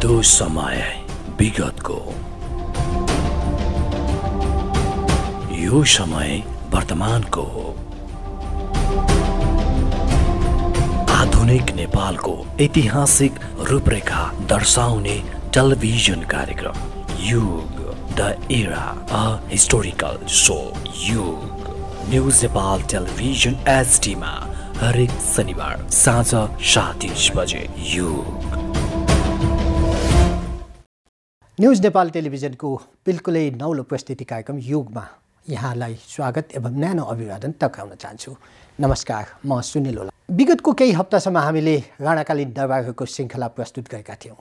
दो समय विगतको, यो समय वर्तमानको, आधुनिक नेपालको ऐतिहासिक रूपरेखा दर्शाउने टेलिभिजन कार्यक्रम युग, the era, a historical show युग, न्यूज नेपाल टेलिभिजन HD मा हरेक शनिबार साँझ 7:30 बजे युग। न्यूज नेपाल टेलिभिजनको बिल्कुलै नौलो प्रस्तुति कार्यक्रम युगमा यहाँलाई स्वागत एवं न्यानो अभिवादन टक्राउन चाहन्छु। नमस्कार, म सुनिल होला। विगतको केही हप्तासम्म हामीले राणाकालीन दरबारहरूको श्रृङ्खला प्रस्तुत गरेका थियौँ।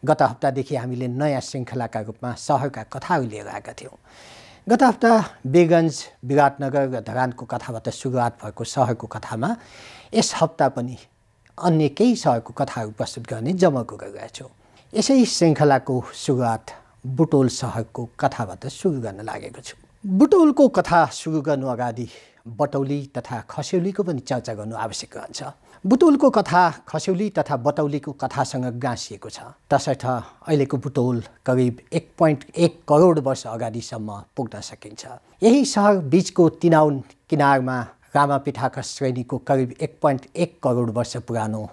गत हप्तादेखि हामीले नयाँ श्रृङ्खलाका रूपमा सहरका कथाहरू लिएर आएका थियौँ। गत हप्ता बेगन्ज, विराटनगर र धरानको कथाबाट सुरुवात भएको सहरको कथामा यस हप्ता पनि अन्य केही सहरको कथाहरू प्रस्तुत गर्ने जमर्को गरिरहेछौँ। यसै श्रृङ्खलाको सुरुवात बुटोल सहरको कथाबाट सुरु गर्न लागेको छु। बुटोलको कथा सुरु गर्नु अगाडि बटौली तथा खस्यौलीको पनि चर्चा गर्नु आवश्यक रहन्छ। बुटोलको कथा खस्यौली तथा बटौलीको कथासँग गाँसिएको छ। तसर्थ अहिलेको बुटोल करिब 1.1 करोड वर्ष अगाडिसम्म पुग्न सकिन्छ। यही सहर बीचको तिनाउन किनारमा रामापिठाका श्रेणीको करिब 1.1 करोड वर्ष पुरानो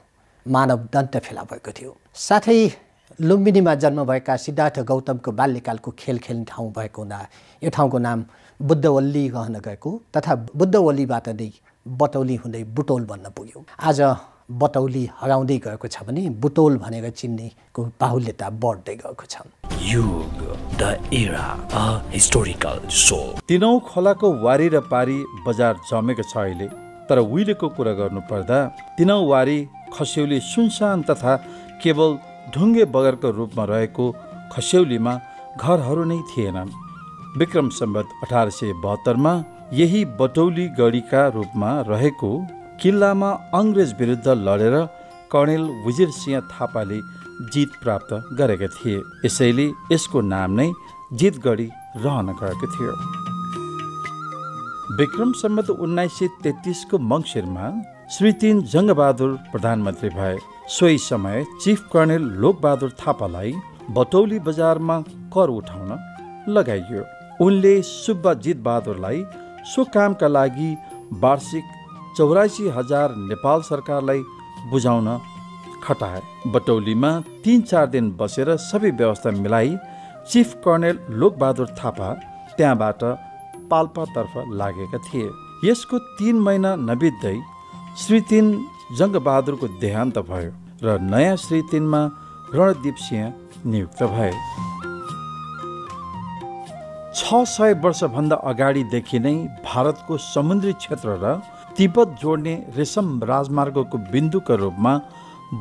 मानव दन्त फेला भएको थियो। साथै लुम्बिनीमा जन्म भएका सिद्धार्थ गौतमको बाल्यकालको खेल खेल्ने ठाउँ भएको हुँदा यो ठाउँको नाम बुद्धवल्ली रहन गएको तथा बुद्धवल्लीबाट नै बटौली हुँदै बुटोल बन्न पुग्यो। आज बटौली हराउँदै गएको छ भने बुटोल भनेर चिन्नेको बाहुल्यता बढ्दै गएको छ। युग, the era, a historical show. तिनौ खोलाको वारी र पारी बजार जमेको छ अहिले। तर उहिलेको कुरा गर्नु पर्दा तिनौ वारी खस्यौली सुनसान तथा केवल ढुङ्गे बगरको रूपमा रहेको खस्यौलीमा घरहरू नै थिएनन्। विक्रम सम्वत 1872 यही बटौली गढीका रूपमा रहेको किल्लामा अङ्ग्रेज विरुद्ध लडेर कर्णेल वजिर सिंह थापाले जित प्राप्त गरेका थिए। यसैले यसको नाम नै जितगढी रहन गएको थियो। विक्रम सम्वत 1933 को मङ्सिरमा श्री 3 जङ्गबहादुर प्रधानमन्त्री भए। सोही समय चिफ कर्णेल लोकबहादुर थापालाई बटौली बजारमा कर उठाउन लगाइयो। उनले सुब्बा जितबहादुरलाई सो कामका लागि वार्षिक 84,000 नेपाल सरकारलाई बुझाउन खटाए। बटौलीमा 3-4 दिन बसेर सबै व्यवस्था मिलाई चिफ कर्णेल लोकबहादुर थापा त्यहाँबाट पाल्पातर्फ लागेका थिए। यसको 3 महिना नबित्दै श्री 3 जङ्गबहादुरको देहान्त भयो र नयाँ श्री 3 मा रणदीप सिंह नियुक्त भए। 600 वर्षभन्दा अगाडिदेखि नै भारतको समुद्री क्षेत्र र तिब्बत जोड्ने रेशम राजमार्गको बिन्दुको रूपमा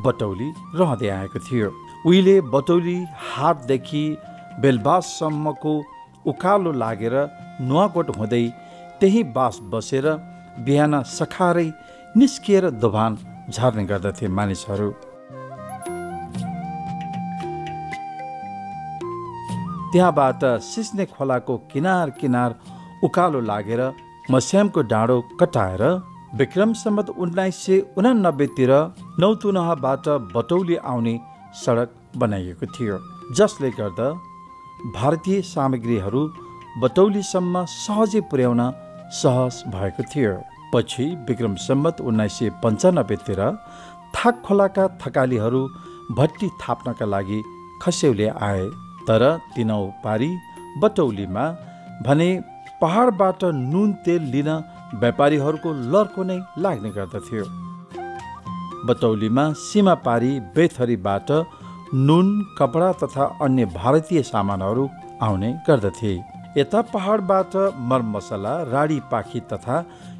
बटौली रहँदै आएको थियो। उहिले बटौली हाटदेखि बेलबाससम्मको उकालो लागेर नुवाकोट हुँदै त्यही बास बसेर बिहान सखारै निस्किएर दोभान झर्ने गर्दथे मानिसहरू। त्यहाँबाट सिस्ने खोलाको किनार किनार उकालो लागेर मस्यामको डाँडो कटाएर विक्रम सम्वत 1989 तिर नौतुनहबाट बटौली आउने सडक बनाइएको थियो, जसले गर्दा भारतीय सामग्रीहरू बटौलीसम्म सहजै पुर्याउन सहज भएको थियो। पछि विक्रम सम्वत 1995 तिर थाक खोलाका थकालीहरू भट्टी थाप्नका लागि खस्यौली आए। तर तिनौ पारी बटौलीमा भने पहाडबाट नुन तेल लिन व्यापारीहरूको लर्को नै लाग्ने गर्दथ्यो। बटौलीमा सीमा पारी बेथरीबाट नुन, कपडा तथा अन्य भारतीय सामानहरू आउने गर्दथे। यता पहाडबाट मरमसला, राडी पाखी तथा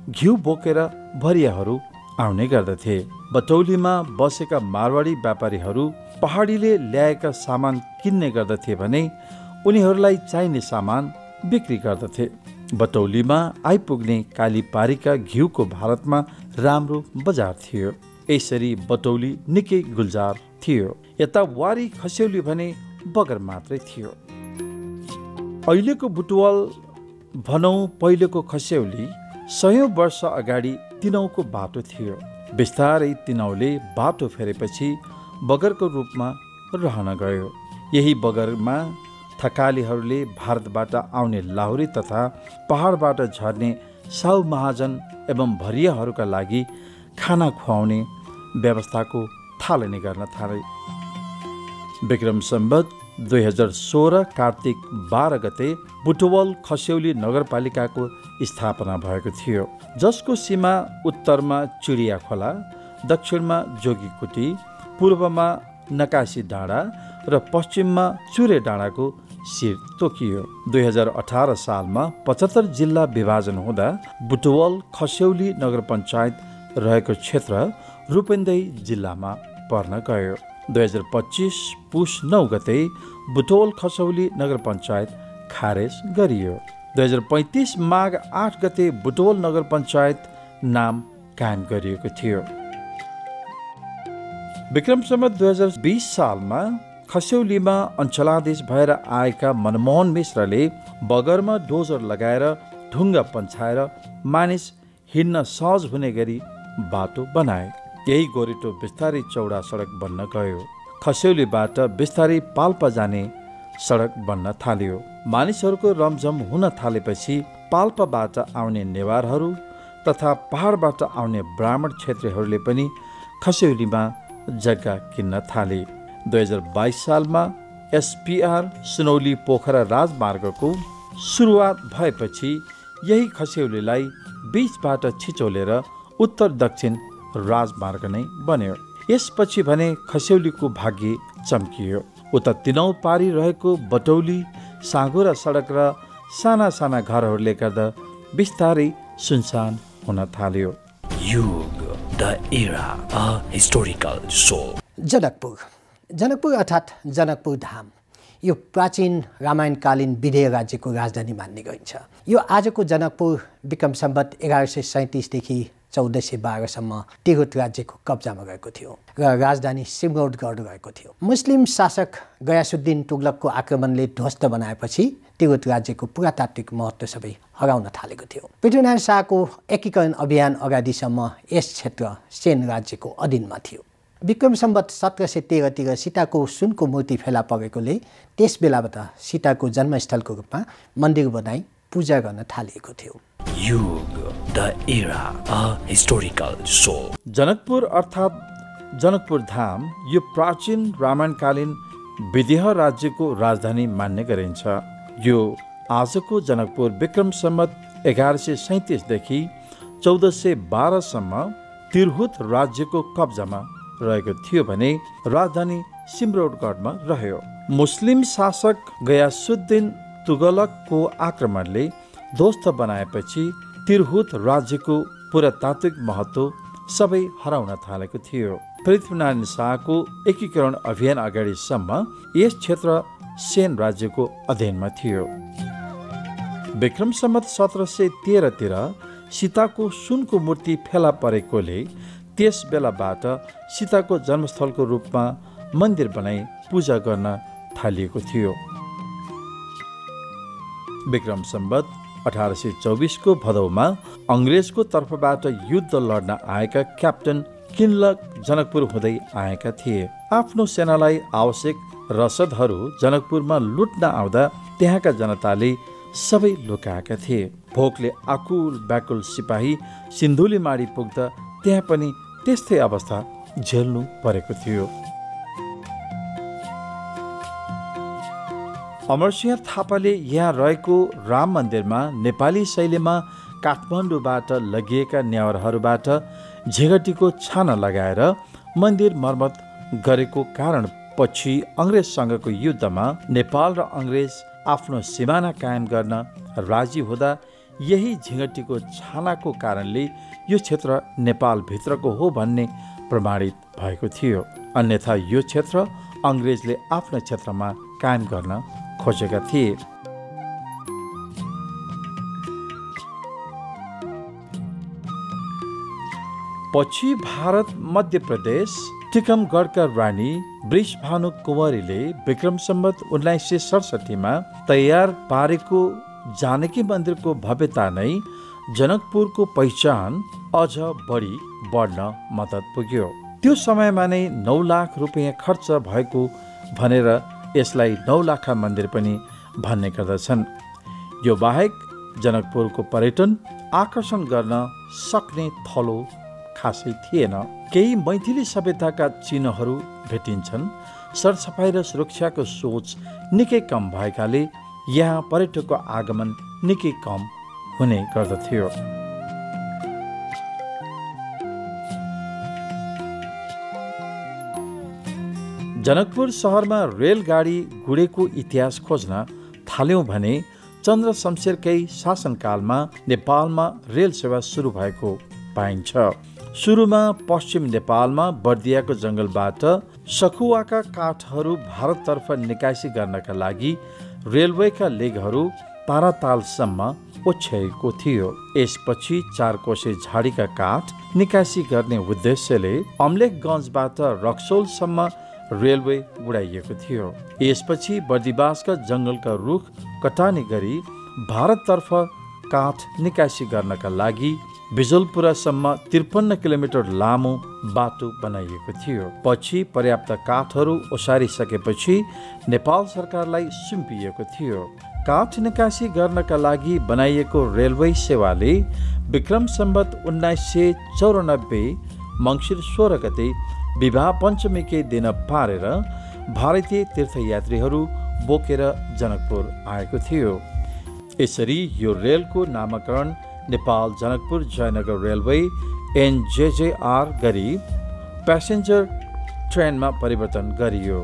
घिउ बोकेर भरियाहरू आउने गर्दथे। बटौलीमा बसेका मारवाडी व्यापारीहरू पहाडीले ल्याएका सामान किन्ने गर्दथे भने उनीहरूलाई चाहिने सामान बिक्री गर्दथे। बटौलीमा आइपुग्ने कालीपारीका घिउको भारतमा राम्रो बजार थियो। यसरी बटौली निकै गुल्जार थियो। यता वारी खस्यौली भने बगर मात्रै थियो। अहिलेको बुटवल भनौँ पहिलेको खस्यौली 100 वर्ष अगाडि तिनौको बाटो थियो। बिस्तारै तिनौले बाटो फेरेपछि बगरको रूपमा रहन गयो। यही बगरमा थकालीहरूले भारतबाट आउने लाहुरी तथा पहाडबाट झर्ने साहु महाजन एवं भरियाहरूका लागि खाना खुवाउने व्यवस्थाको थालनी गर्न थाले। विक्रम सम्वत 2016 कार्तिक 12 गते बुटवल खस्यौली नगरपालिकाको स्थापना भएको थियो, जसको सीमा उत्तरमा चिडिया खोला, दक्षिणमा जोगीकुटी, पूर्वमा नकासी डाँडा र पश्चिममा चुरे डाँडाको शिर तोकियो। 2018 सालमा 75 जिल्ला विभाजन हुँदा बुटवल खस्यौली नगरपञ्चायत रहेको क्षेत्र रूपन्देही जिल्लामा पर्न गयो। 2025 पुष 9 गते बुटवल खस्यौली नगरपञ्चायत खारेज गरियो। 2035 माघ 8 गते बुटवल नगरपञ्चायत नाम कायम गरिएको थियो। विक्रम सम्वत 2020 सालमा खस्यौलीमा अञ्चलाधीश भएर आएका मनमोहन मिश्रले बगरमा डोजर लगाएर ढुङ्गा पन्छाएर मानिस हिँड्न सहज हुने गरी बाटो बनाए। यही गोरेटो बिस्तारै चौडा सडक बन्न गयो। खस्यौलीबाट बिस्तारै पाल्पा जाने सडक बन्न थाल्यो। मानिसहरूको रमझम हुन थालेपछि पाल्पाबाट आउने नेवारहरू तथा पहाडबाट आउने ब्राह्मण क्षेत्रीहरूले पनि खस्यौलीमा जग्गा किन्न थाले। 2022 सालमा एसपीआर सुनौली पोखरा राजमार्गको सुरुवात भएपछि यही खस्यौलीलाई बीचबाट छिचोलेर उत्तर दक्षिण राजमार्ग नै बन्यो। यसपछि भने खस्यौलीको भाग्य चम्कियो। उता तिनौ पारी रहेको बटौली साँघुरा सडक र साना साना घरहरूले गर्दा बिस्तारै सुनसान हुन थाल्यो। युग the era a historical show. Janakpur अर्थात् जनकपुर धाम यो प्राचीन रामायणकालीन विदेह राज्यको राजधानी मान्ने गरिन्छ। यो आजको जनकपुर विक्रम सम्वत 1137 देखि 1412सम्म तिरुत राज्यको कब्जामा गएको थियो र राजधानी सिमरौटगढ रहेको थियो। मुस्लिम शासक गयासुद्दिन तुगलकको आक्रमणले ध्वस्त बनाएपछि तिरुत राज्यको पुरातात्विक महत्त्व सबै हराउन थालेको थियो। पृथ्वीनारायण शाहको एकीकरण अभियान अगाडिसम्म यस क्षेत्र सेन राज्यको अधीनमा थियो। विक्रम सम्वत 1713 तिर सीताको सुनको मूर्ति फेला परेकोले त्यस बेलाबाट सीताको जन्मस्थलको रूपमा मन्दिर बनाई पूजा गर्न थालिएको थियो। युग the era a historical show. Janakpur अर्थात् जनकपुर धाम यो प्राचीन रामायणकालीन विदेह राज्यको राजधानी मान्ने गरिन्छ। यो आजको जनकपुर विक्रम सम्वत 1137 देखि 1412सम्म तिरहुत राज्यको कब्जामा रहेको थियो भने राजधानी सिमरौटगढमा रह्यो। मुस्लिम शासक गयासुद्दिन तुगलकको आक्रमणले ध्वस्त बनाएपछि तिरहुत राज्यको पुरातात्विक महत्त्व सबै हराउन थालेको थियो। पृथ्वीनारायण शाहको एकीकरण अभियान अगाडिसम्म यस क्षेत्र सेन राज्यको अधीनमा थियो। विक्रम सम्वत 1713 तिर सीताको सुनको मूर्ति फेला परेकोले त्यस बेलाबाट सीताको जन्मस्थलको रूपमा मन्दिर बनाई पूजा गर्न थालिएको थियो। विक्रम सम्वत 1824 को भदौमा अङ्ग्रेजको तर्फबाट युद्ध लड्न आएका क्याप्टन किनलक जनकपुर हुँदै आएका थिए। आफ्नो सेनालाई आवश्यक रसदहरू जनकपुरमा लुट्न आउँदा त्यहाँका जनताले सबै लुकाएका थिए। भोकले आकुल व्याकुल सिपाही सिन्धुलीमाडी पुग्दा त्यहाँ पनि त्यस्तै अवस्था झेल्नु परेको थियो। अमरसिंह थापाले यहाँ रहेको राम मन्दिरमा नेपाली शैलीमा काठमाडौँबाट लगिएका न्याउरहरूबाट झेगटीको छाना लगाएर मन्दिर मर्मत गरेको कारण पछि अङ्ग्रेजसँगको युद्धमा नेपाल र अङ्ग्रेज आफ्नो सिमाना कायम गर्न राजी हुँदा यही झिँगटीको छानाको कारणले यो क्षेत्र नेपाल भित्रको हो भन्ने प्रमाणित भएको थियो। अन्यथा यो क्षेत्र अङ्ग्रेजले आफ्नो क्षेत्रमा कायम गर्न खोजेका थिए। पछि भारत मध्य प्रदेश टिकमगढका रानी वृषभानु कुँवरीले विक्रम सम्वत 1967 तयार पारेको जानकी मन्दिरको भव्यता नै जनकपुरको पहिचान अझ बढी बढ्न मद्दत पुग्यो। त्यो समयमा नै 9 लाख रुपियाँ खर्च भएको भनेर यसलाई नौलाखा मन्दिर पनि भन्ने गर्दछन्। यो बाहेक जनकपुरको पर्यटन आकर्षण गर्न सक्ने थलो खासै थिएन। केही मैथिली सभ्यताका चिन्हहरू भेटिन्छन्। सरसफाइ र सुरक्षाको सोच निकै कम भएकाले यहाँ पर्यटकको आगमन निकै कम हुने गर्दथ्यो। जनकपुर सहरमा रेलगाडी गुडेको इतिहास खोज्न थाल्यौं भने चन्द्र शमशेरकै शासनकालमा नेपालमा रेल सेवा सुरु भएको पाइन्छ। सुरुमा पश्चिम नेपालमा बर्दियाको जंगलबाट सखुवाका काठहरू भारततर्फ निकासी गर्नका लागि रेलवेका लेगहरू तारातालसम्म ओछ्याएको थियो। यसपछि 4 कोसे झाडीका काठ निकासी गर्ने उद्देश्यले अम्लेखगञ्जबाट रक्सौलसम्म रेलवे गुडाइएको थियो। यसपछि बर्दिवासका जंगलका रुख कटानी गरी भारततर्फ काठ निकासी गर्नका लागि बिजलपुरासम्म 53 किलोमिटर लामो बाटो बनाइएको थियो। पछि पर्याप्त काठहरू ओसारिसकेपछि नेपाल सरकारलाई सुम्पिएको थियो। काठ निकासी गर्नका लागि बनाइएको रेलवे सेवाले विक्रम सम्वत 1994 मङ्सिर 16 गते विवाह पञ्चमीकै दिन पारेर भारतीय तीर्थयात्रीहरू बोकेर जनकपुर आएको थियो। यसरी यो रेलको नामकरण नेपाल जनकपुर जयनगर रेलवे NJJR गरी प्यासेन्जर ट्रेनमा परिवर्तन गरियो।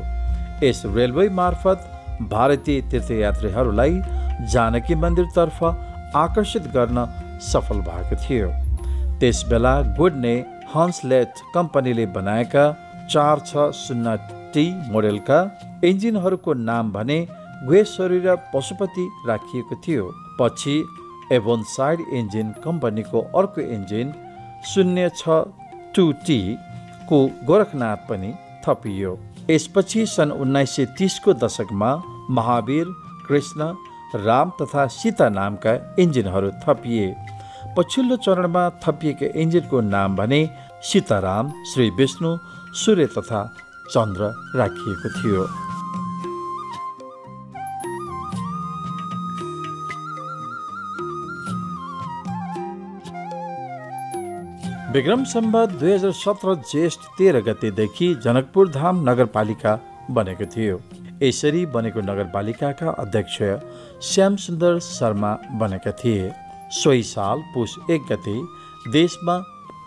यस रेलवे मार्फत भारतीय तीर्थयात्रीहरूलाई जानकी मन्दिरतर्फ आकर्षित गर्न सफल भएको थियो। त्यसबेला गुड्ने हन्सलेट कम्पनीले बनाएका 460T मोडेलका इन्जिनहरूको नाम भने गुहेश्वरी र पशुपति राखिएको थियो। पछि एभोनसाइड इन्जिन कम्पनीको अर्को इन्जिन 062T को गोरखनाथ पनि थपियो। यसपछि सन् 1930 को दशकमा महावीर, कृष्ण, राम तथा सीता नामका इन्जिनहरू थपिए। पछिल्लो चरणमा थपिएका इन्जिनको नाम भने सीताराम, श्री विष्णु, सूर्य तथा चन्द्र राखिएको थियो। विक्रम सम्वत 2017 ज्येष्ठ 13 गतेदेखि जनकपुर धाम नगरपालिका बनेको थियो। यसरी बनेको नगरपालिकाका अध्यक्ष श्याम सुन्दर शर्मा बनेका थिए। सोही साल पुष 1 गते देशमा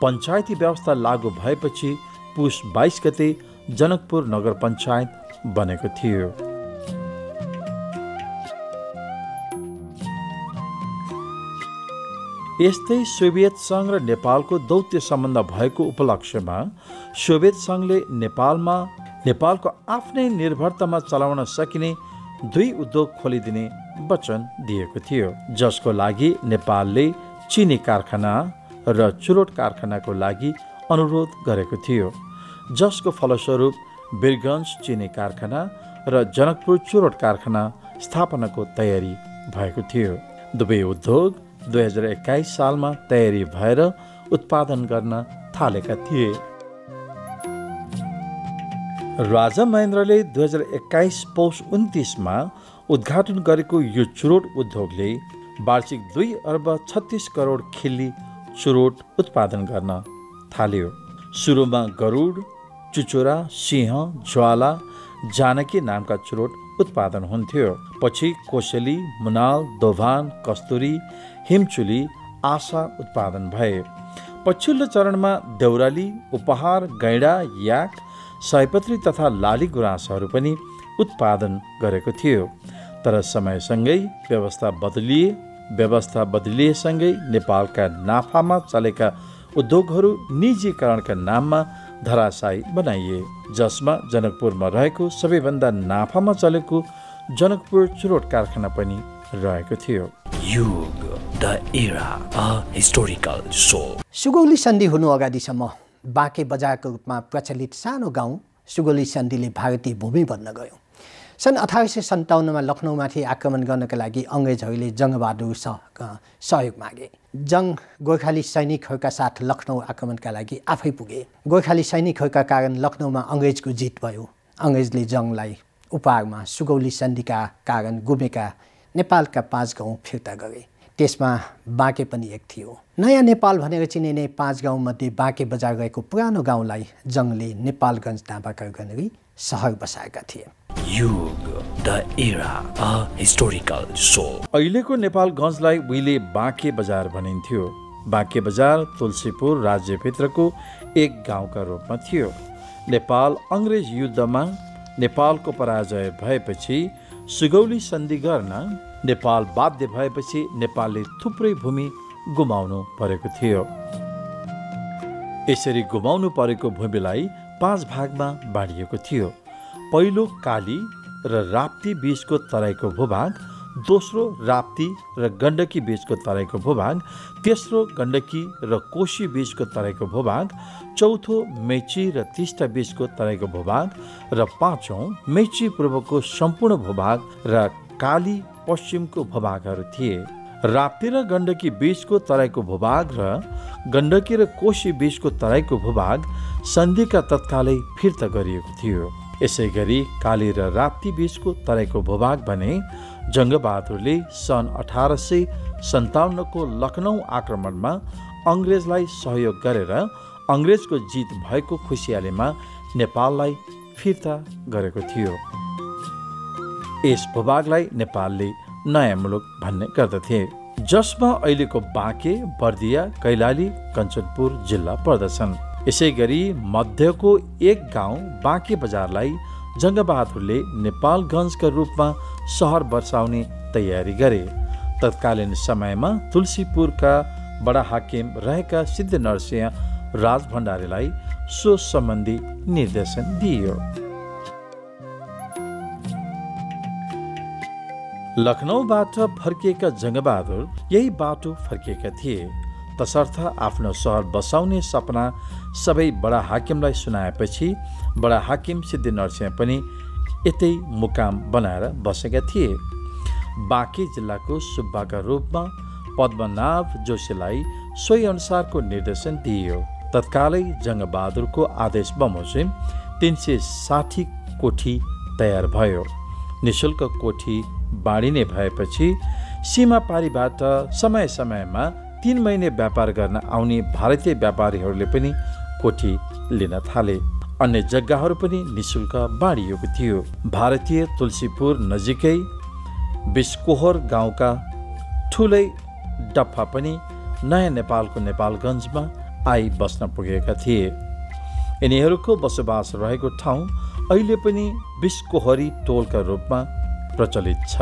पञ्चायती व्यवस्था लागू भएपछि पुष 22 गते जनकपुर नगर पञ्चायत बनेको थियो। यस्तै सोभियत सङ्घ र नेपालको दौत्य सम्बन्ध भएको उपलक्ष्यमा सोभियत सङ्घले नेपालको आफ्नै निर्भरतामा चलाउन सकिने 2 उद्योग खोलिदिने वचन दिएको थियो, जसको लागि नेपालले चिनी कारखाना र चुरोट कारखानाको लागि अनुरोध गरेको थियो, जसको फलस्वरूप वीरगञ्ज चिनी कारखाना र जनकपुर चुरोट कारखाना स्थापनाको तयारी भएको थियो। दुवै उद्योग 2021 सालमा तयारी भएर उत्पादन गर्न थालेका थिए। राजा महेन्द्रले 2021 पौष 29मा उद्घाटन गरेको यो चुरोट उद्योगले वार्षिक 2 अर्ब 36 करोड खिल्ली चुरोट उत्पादन गर्न थाल्यो। सुरुमा गरुड, चुचुरा, सिंह, ज्वाला, जानकी नामका चुरोट उत्पादन हुन्थ्यो। पछि कोसेली, मुनाल, दोभान, कस्तुरी, हिमचुली, आशा उत्पादन भए। पछिल्लो चरणमा देउराली, उपहार, गैँडा, याक, सयपत्री तथा लाली गुराँसहरू पनि उत्पादन गरेको थियो। तर समयसँगै व्यवस्था बदलिएसँगै नेपालका नाफामा चलेका उद्योगहरू निजीकरणका नाममा धराशायी बनाइए, जसमा जनकपुरमा रहेको सबैभन्दा नाफामा चलेको जनकपुर चुरोट कारखाना पनि रहेको थियो। युग the era a historical so. Sugauli सन्धि हुनु अगाडिसम्म बाँके बजारको रूपमा प्रचलित सानो गाउँ सुगौली सन्धिले भारतीय भूमि बन्न गयो। सन् 1857मा लखनऊमाथि आक्रमण गर्नका लागि अङ्ग्रेजहरूले जङ्गबहादुरसँग सहयोग मागे। गोर्खाली सैनिकहरूका साथ लखनऊ आक्रमणका लागि आफै पुगे। गोर्खाली सैनिकहरूका कारण लखनऊमा अङ्ग्रेजको जित भयो। अङ्ग्रेजले जङ्गलाई उपहारमा सुगौली सन्धिका कारण गुमेका नेपालका 5 गाउँ फिर्ता गरे। त्यसमा बाँके पनि एक थियो। नयाँ नेपाल भनेर चिनिने 5 गाउँमध्ये बाँके बजार गएको पुरानो गाउँलाई जङ्गले नेपालगञ्ज नामाकरण गरी सहर बसाएका थिए। युग the era a historical so. अहिलेको नेपालगञ्जलाई उहिले बाँके बजार भनिन्थ्यो। बाँके बजार तुलसीपुर राज्यभित्रको एक गाउँका रूपमा थियो। नेपाल अङ्ग्रेज युद्धमा नेपालको पराजय भएपछि सुगौली सन्धि गर्न नेपाल बाध्य भएपछि नेपालले थुप्रै भूमि गुमाउनु परेको थियो। यसरी गुमाउनु परेको भूमिलाई 5 भागमा बाँडिएको थियो। पहिलो काली र राप्ती बीचको तराईको भूभाग, दोस्रो राप्ती र गण्डकी बीचको तराईको भूभाग, तेस्रो गण्डकी र कोशी बीचको तराईको भूभाग, चौथो मेची र टिस्टा बीचको तराईको भूभाग र पाँचौं मेची पूर्वको सम्पूर्ण भूभाग र काली पश्चिमको भूभागहरू थिए। राप्ती र गण्डकी बीचको तराईको भूभाग र गण्डकी र कोशी बीचको तराईको भूभाग सन्धिका तत्कालै फिर्ता गरिएको थियो। यसै गरी काली र राप्ती बीचको तराईको भूभाग भने जङ्गबहादुरले सन् 1857 को लखनऊ आक्रमणमा अङ्ग्रेजलाई सहयोग गरेर अङ्ग्रेजको जित भएको खुसियालीमा नेपाललाई फिर्ता गरेको थियो। यस भूभागलाई नेपालले नयाँ मुलुक भन्ने गर्दथे, जसमा अहिलेको बाँके, बर्दिया, कैलाली, कञ्चनपुर जिल्ला पर्दछन्। यसै गरी मध्यको एक गाउँ बाँके बजारलाई जङ्गबहादुरले नेपालगञ्जका रूपमा सहर बसाउने तयारी गरे। तत्कालीन समयमा तुलसीपुरका बडा हाकिम रहेका सिद्धनरसिंह राजभण्डारीलाई सो सम्बन्धी निर्देशन दिइयो। लखनऊबाट फर्किएका जङ्गबहादुर यही बाटो फर्किएका थिए। तसर्थ आफ्नो सहर बसाउने सपना सबै बडा हाकिमलाई सुनाएपछि बडा हाकिम सिद्धनरसिंह पनि यतै मुकाम बनाएर बसेका थिए। बाँके जिल्लाको सुब्बाका रूपमा पद्मनाभ जोशीलाई सोही अनुसारको निर्देशन दिइयो। तत्कालै जङ्गबहादुरको आदेश बमोजिम 360 कोठी तयार भयो। निशुल्क कोठी बाँडिने भएपछि सीमापारीबाट समय समयमा 3 महिने व्यापार गर्न आउने भारतीय व्यापारीहरूले पनि कोठी लिन थाले। अन्य जग्गाहरू पनि निशुल्क बाँडिएको थियो। भारतीय तुलसीपुर नजिकै बिस्कोहर गाउँका ठुलै डफ्फा पनि नयाँ नेपालको नेपालगञ्जमा आई बस्न पुगेका थिए। यिनीहरूको बसोबास रहेको ठाउँ अहिले पनि बिस्कोहरी टोलका रूपमा प्रचलित छ।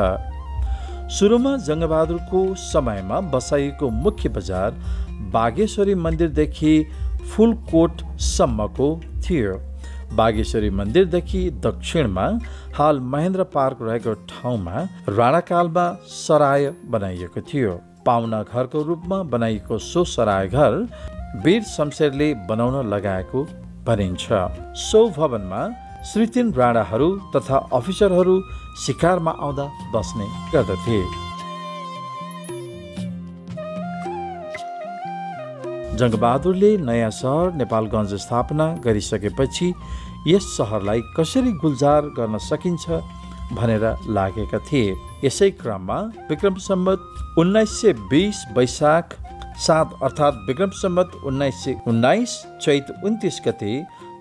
सुरुमा जङ्गबहादुरको समयमा बसाइएको मुख्य बजार बागेश्वरी मन्दिरदेखि फुलकोटसम्मको थियो। बागेश्वरी मन्दिरदेखि दक्षिणमा हाल महेन्द्र पार्क रहेको ठाउँमा राणाकालमा सराय बनाइएको थियो। पाहुना घरको रूपमा बनाइएको सो सराय घर वीर शमशेरले बनाउन लगाएको भनिन्छ। सो भवनमा श्री 3 राणाहरू तथा अफिसरहरू शिकारमा आउँदा बस्ने गर्दथे। जङ्गबहादुरले नयाँ सहर नेपालगञ्ज स्थापना गरिसकेपछि यस सहरलाई कसरी गुल्जार गर्न सकिन्छ भनेर लागेका थिए। यसै क्रममा विक्रम सम्वत 1920 वैशाख 7 अर्थात् विक्रम सम्वत 1919 चैत 29 गते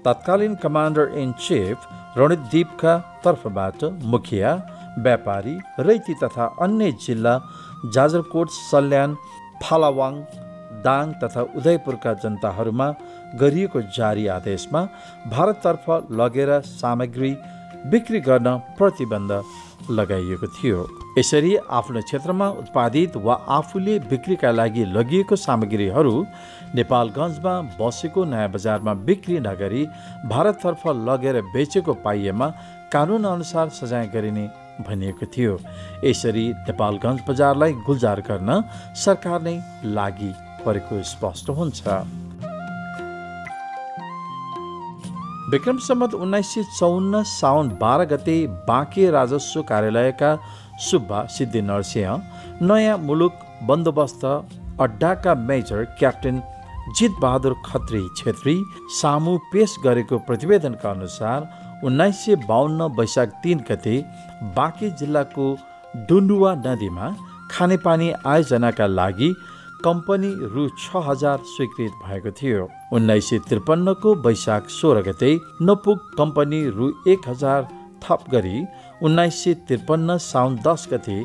तत्कालीन कमान्डर इन चिफ रणदीपका तर्फबाट मुखिया, व्यापारी, रैती तथा अन्य जिल्ला जाजरकोट, सल्यान, फालावाङ, दाङ तथा उदयपुरका जनताहरूमा गरिएको जारी आदेशमा भारततर्फ लगेर सामग्री बिक्री गर्न प्रतिबन्ध लगाइएको थियो। यसरी आफ्नो क्षेत्रमा उत्पादित वा आफूले बिक्रीका लागि लगिएको सामग्रीहरू नेपालगञ्जमा बसेको नयाँ बजारमा बिक्री नगरी भारततर्फ लगेर बेचेको पाइएमा कानुन अनुसार सजाय गरिने भनिएको थियो। यसरी नेपालगञ्ज बजारलाई गुल्जार गर्न सरकार नै लागि परेको स्पष्ट हुन्छ। विक्रम सम्वत 1954 साउन 12 गते बाँके राजस्व कार्यालयका सुब्बा सिद्धिनरसिंह नयाँ मुलुक बन्दोबस्त अड्डाका मेजर क्याप्टेन जितबहादुर खत्री छेत्री सामु पेश गरेको प्रतिवेदनका अनुसार 1952 वैशाख 3 गते बाँके जिल्लाको डुन्डुवा नदीमा खानेपानी आयोजनाका लागि कम्पनी रु 6000 स्वीकृत भएको थियो। 1953 को वैशाख 16 गते नपुग कम्पनी रु 1000 थप गरी 1953 साउन 10 गते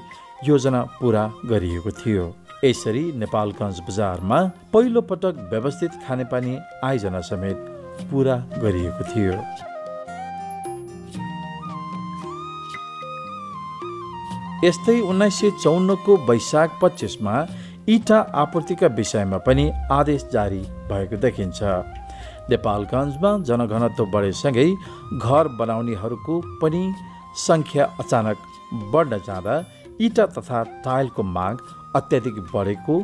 योजना पूरा गरिएको थियो। यसरी नेपालगञ्ज बजारमा पहिलो पटक व्यवस्थित खानेपानी आयोजना समेत पूरा गरिएको थियो। यस्तै 1954 को वैशाख 25 मा इटा आपूर्तिका विषयमा पनि आदेश जारी भएको देखिन्छ। नेपालगञ्जमा जनघनत्व बढेसँगै घर बनाउनेहरूको पनि संख्या अचानक बढ्न जाँदा इटा तथा टाइलको माग अत्याधिक बढेको,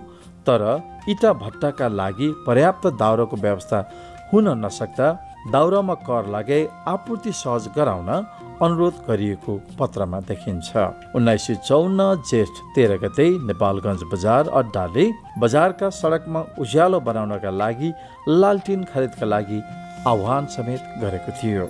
तर इटा भट्टाका लागि पर्याप्त दाउराको व्यवस्था हुन नसक्दा दाउरामा कर लगाई आपूर्ति सहज गराउन अनुरोध गरिएको पत्रमा देखिन्छ। 1954 जेठ 13 गते नेपालगञ्ज बजार अड्डाले बजारका सडकमा उज्यालो बनाउनका लागि लालटिन खरिदका लागि आह्वान समेत गरेको थियो।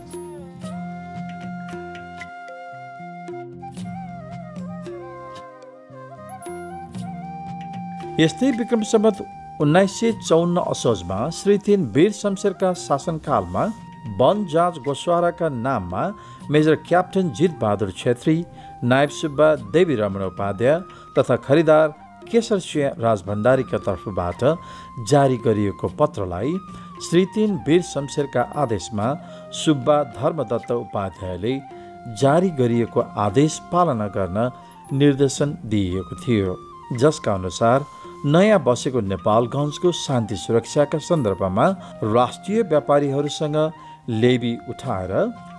यस्तै विक्रम सम्वत 1954 असोजमा श्री 3 वीर शमशेरका शासनकालमा वन जाँच गोस्वाराका नाममा मेजर क्याप्टन जित बहादुर छेत्री, नायब सुब्बा देवी रमण उपाध्याय तथा खरिदार केशर सिंह राजभण्डारीका तर्फबाट जारी गरिएको पत्रलाई श्री 3 वीर शमशेरका आदेशमा सुब्बा धर्मदत्त उपाध्यायले जारी गरिएको आदेश पालना गर्न निर्देशन दिइएको थियो, जसका अनुसार नयाँ बसेको नेपालगञ्जको शान्ति सुरक्षाका सन्दर्भमा राष्ट्रिय व्यापारीहरूसँग लेबी उठाएर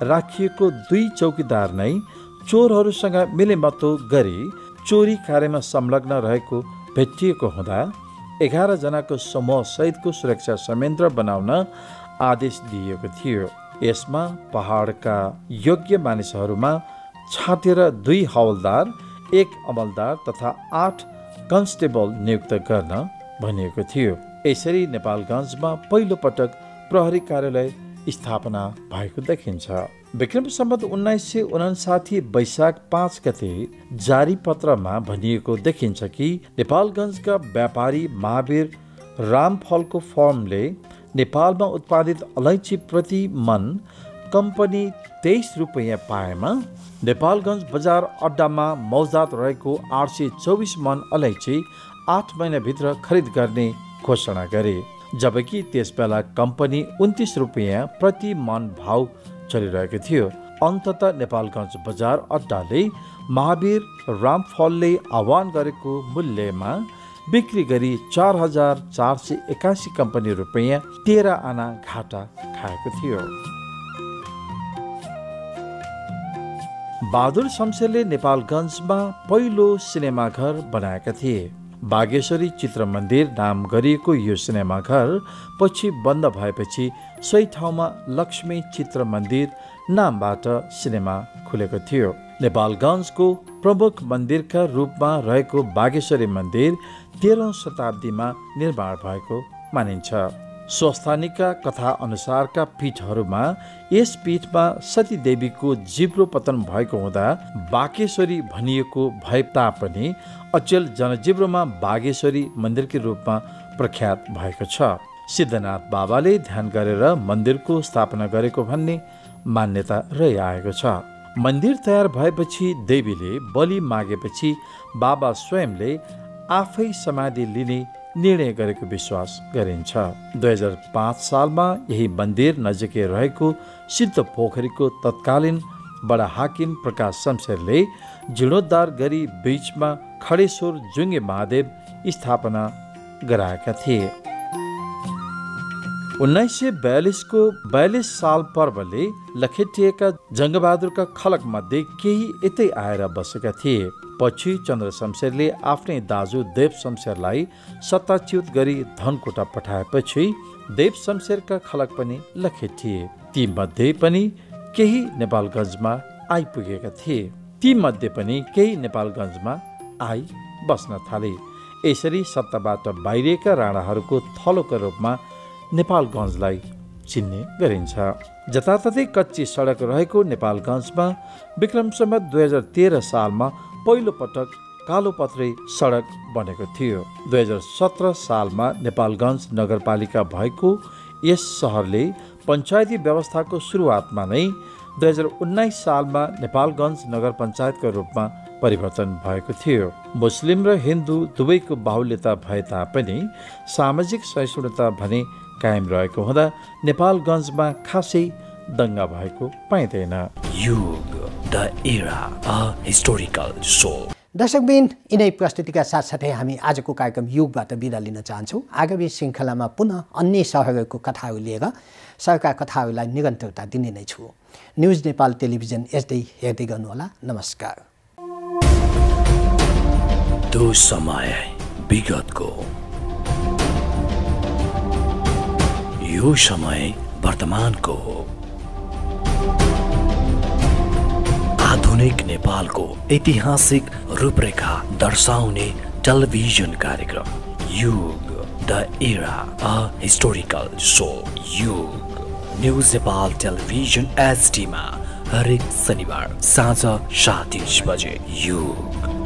राखिएको 2 चौकीदार नै चोरहरूसँग मिलेमतो गरी चोरी कार्यमा संलग्न रहेको भेटिएको हुँदा 11 जनाको समूह सहितको सुरक्षा संयन्त्र बनाउन आदेश दिएको थियो। यसमा पहाडका योग्य मानिसहरूमा छाटेर 2 हवलदार, 1 अमलदार तथा 8 कन्स्टेबल नियुक्त गर्न भनिएको थियो। यसरी नेपालगञ्जमा पहिलो पटक प्रहरी कार्यालय स्थापना भएको देखिन्छ। विक्रम सम्वत 1959 वैशाख 5 गते जारी पत्रमा भनिएको देखिन्छ कि नेपालगञ्जका व्यापारी महावीर रामफलको फर्मले नेपालमा उत्पादित अलैँची प्रति मन कम्पनी 23 रुपैयाँ पाएमा नेपालगञ्ज बजार अड्डामा मौजात रहेको 824 मन अलैँची 8 महिनाभित्र खरिद गर्ने घोषणा गरे, जबकि त्यसबेला कम्पनी 29 रुपैयाँ प्रति मन भाव चलिरहेको थियो। अन्ततः नेपालगञ्ज बजार अड्डाले महावीर रामफलले आह्वान गरेको मूल्यमा बिक्री गरी 4481 कम्पनी रुपैयाँ 13 आना घाटा खाएको थियो। बहादुर शमशेरले नेपालगञ्जमा पहिलो सिनेमाघर बनाएका थिए। बागेश्वरी चित्र मन्दिर नाम गरिएको यो सिनेमाघर पछि बन्द भएपछि सोही ठाउँमा लक्ष्मी चित्र मन्दिर नामबाट सिनेमा खुलेको थियो। नेपालगञ्जको प्रमुख मन्दिरका रूपमा रहेको बागेश्वरी मन्दिर 13औं शताब्दीमा निर्माण भएको मानिन्छ। स्वस्थानीका कथा अनुसारका पीठहरूमा यस पीठमा सती देवीको जिब्रो पतन भएको हुँदा बागेश्वरी भनिएको भए तापनि अचेल जनजिब्रोमा बागेश्वरी मन्दिरकै रूपमा प्रख्यात भएको छ। सिद्धनाथ बाबाले ध्यान गरेर मन्दिरको स्थापना गरेको भन्ने मान्यता रहिआएको छ। मन्दिर तयार भएपछि देवीले बलि मागेपछि बाबा स्वयंले आफै समाधि लिने निर्णय गरेको विश्वास गरिन्छ। 2005 सालमा यही मन्दिर नजिकै रहेको सिद्ध पोखरीको तत्कालीन बडा हाकिम प्रकाश शमशेरले जीर्णोद्धार गरी बीचमा खडेश्वर जुङ्गे महादेव स्थापना गराएका थिए। 1942 को 42 साल पर्वले लखेटिएका जङ्गबहादुरका खलक मध्ये केही यतै आएर बसेका थिए। पछि चन्द्र शमशेरले आफ्नै दाजु देव शमशेरलाई सत्ताच्युत गरी धनकोटा पठाएपछि देव शमशेरका खलक पनि लखेटिए। ती मध्ये पनि केही नेपालगञ्जमा आइपुगेका थिए। ती मध्ये पनि केही नेपालगञ्जमा आई बस्न थाले। यसरी सत्ताबाट बाहिरिएका राणाहरूको थलोका रूपमा नेपालगञ्जलाई चिन्ने गरिन्छ। जताततै कच्ची सडक रहेको नेपालगञ्जमा विक्रम सम्वत 2013 सालमा पहिलो पटक कालोपत्रे सडक बनेको थियो। 2017 सालमा नेपालगञ्ज नगरपालिका भएको यस सहरले पञ्चायती व्यवस्थाको सुरुवातमा नै 2019 सालमा नेपालगञ्ज नगर पञ्चायतको रूपमा परिवर्तन भएको थियो। मुस्लिम र हिन्दू दुवैको बाहुल्यता भए तापनि सामाजिक सहिष्णुता भने कायम रहेको हुँदा नेपालगञ्जमा खासै दङ्गा भएको पाइँदैन। युग the era a historical so. दर्शकबिन यिनै प्रस्तुतिका साथसाथै हामी आजको कार्यक्रम युगबाट बिदा लिन चाहन्छौँ। आगामी श्रृङ्खलामा पुनः अन्य सहरहरूको कथाहरू लिएर सरका कथाहरूलाई निरन्तरता दिने नै छु। न्युज नेपाल टेलिभिजन यस्तै हेर्दै गर्नुहोला। नमस्कार। त्यो समय विगतको, यो समय वर्तमानको हो। आधुनिक नेपालको ऐतिहासिक रूपरेखा दर्शाउने टेलिभिजन कार्यक्रम युग the era a historical so. युग न्युज नेपाल टेलिभिजन एचडीमा हरेक शनिबार साँझ 7:30 बजे। युग।